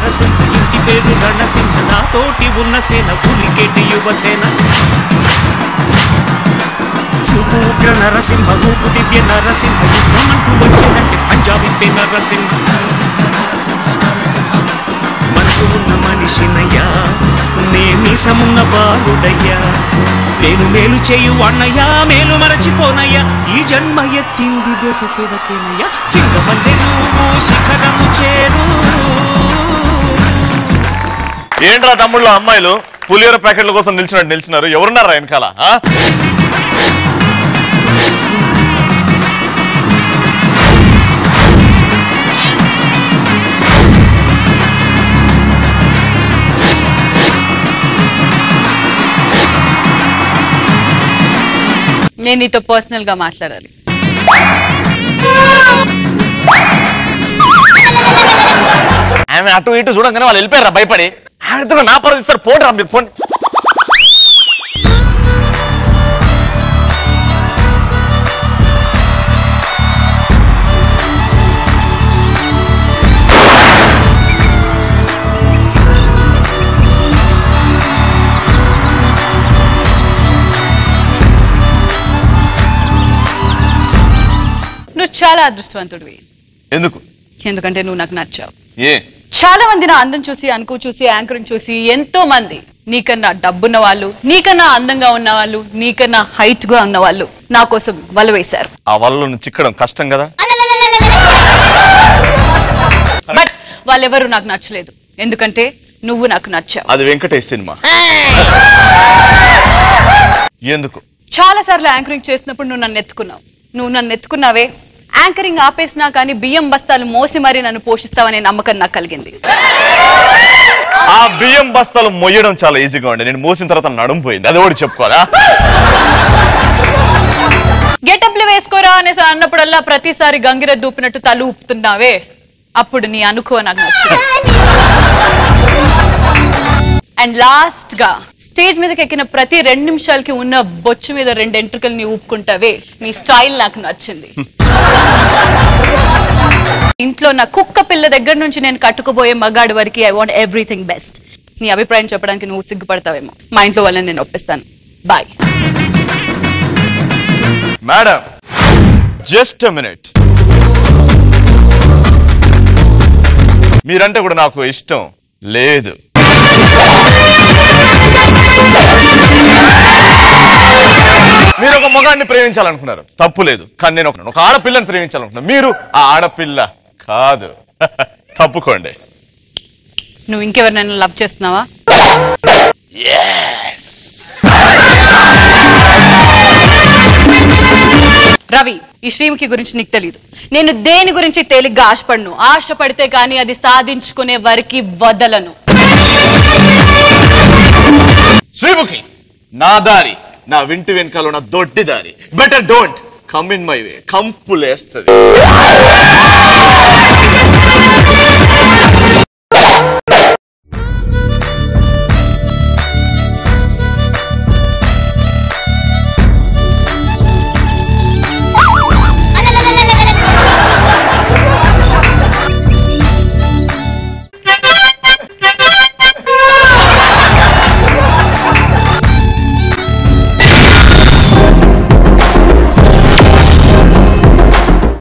నరసింహ ఇంటి పేరు రణసింహ నాతోటి ఉన్న సేన ఉరికెటి యువసేన చూపు ఉగ్ర నరసింహ ఊపు దివ్య నరసింహ యుద్ధమంటూ వచ్చేదంటే పంజాబీ నరసింహ మనసు ఉన్న మనిషినయ్యా నే మీసమున్న బాలుడయ్యా నేను మేలు చేయు అన్నయ్యా మేలు మరచిపోనయ్యా ఈ జన్మ ఎత్తింది దేశ సేవకేనయ్యా సింగమల్లె నువ్వు శిఖరము చేరు. ఏంట్రా తమ్ముళ్ళు అమ్మాయిలు పులిహోర ప్యాకెట్ల కోసం నిల్చున్నారు ఎవరున్నారా వెనకాల? నేను నీతో పర్సనల్ గా మాట్లాడాలి. ఆమె అటు ఇటు చూడంగానే వాళ్ళు వెళ్ళిపోయారా భయపడి? ఆమెతో నా పరిస్థితి పోండి మీరు ఫోన్. నువ్వు చాలా అదృష్టవంతుడివి. ఎందుకంటే నువ్వు నాకు నచ్చావు. చాలా మంది నా అందం చూసి అనుకో చూసి యాంకరింగ్ చూసి ఎంతో మంది నీకన్నా డబ్బున్న వాళ్ళు, నీకన్నా అందంగా ఉన్న వాళ్ళు, నీకన్నా హైట్ గా ఉన్న వాళ్ళు నా కోసం వల వేశారు. ఆ వలను చిక్కడం కష్టం కదా. బట్ వాళ్ళెవరూ నాకు నచ్చలేదు, ఎందుకంటే నువ్వు నాకు నచ్చావు. అది వెంకటేష్ సినిమా. ఎందుకు? చాలా సార్లు యాంకరింగ్ చేసినప్పుడు నువ్వు నన్ను ఎత్తుకున్నావే. యాంకరింగ్ ఆపేసినా కానీ బియ్యం బస్తాలు మోసి మరీ నన్ను పోషిస్తావనే నమ్మకం నాకు కలిగింది. ఆ బియ్యం బస్తాలు మొయ్యడం చాలా ఈజీగా ఉండే, నేను మోసిన తర్వాత నడుము పోయింది. అది కూడా చెప్పుకోరా. గెటప్లు వేసుకోరా అనేసి అన్నప్పుడల్లా ప్రతిసారి గంగిరెద్దు ఊపినట్టు తల ఊపుతున్నావే, అప్పుడు నీ అనుకో నాకు నచ్చింది. అండ్ లాస్ట్ గా స్టేజ్ మీదకి ఎక్కిన ప్రతి 2 నిమిషాలకి ఉన్న బొచ్చు మీద 2 ఎంట్రుకలు నీ ఊపుకుంటావే, నీ స్టైల్ నాకు నచ్చింది. ఇంట్లో నా కుక్క పిల్ల దగ్గర నుంచి నేను కట్టుకుపోయే మగాడి వరకు ఐ వాంట్ ఎవ్రీథింగ్ బెస్ట్. నీ అభిప్రాయం చెప్పడానికి నువ్వు సిగ్గుపడతావేమో, మా ఇంట్లో వాళ్ళని నేను ఒప్పిస్తాను. Bye. Madam just a minute. మీరంటే కూడా నాకు ఇష్టం లేదు. మీరు ఒక మగాడిని ప్రేమించాలనుకున్నారు, తప్పు లేదు. కానీ నేను ఒక ఆడపిల్లని ప్రేమించాలనుకున్నా, మీరు ఆ ఆడపిల్ల కాదు. తప్పుకోండి. నువ్వు ఇంకెవరినైనా లవ్ చేస్తున్నావా? రవి, ఈ శ్రీముఖి గురించి నీకు తెలీదు. నేను దేని గురించి తేలిగ్గా ఆశపడను. ఆశపడితే కానీ అది సాధించుకునే వరకు వదలను. శ్రీముఖి నా దారి, నా వింటి వెనకాల నా దొడ్డి దారి. Better don't come in my way. కంపులేస్తుంది.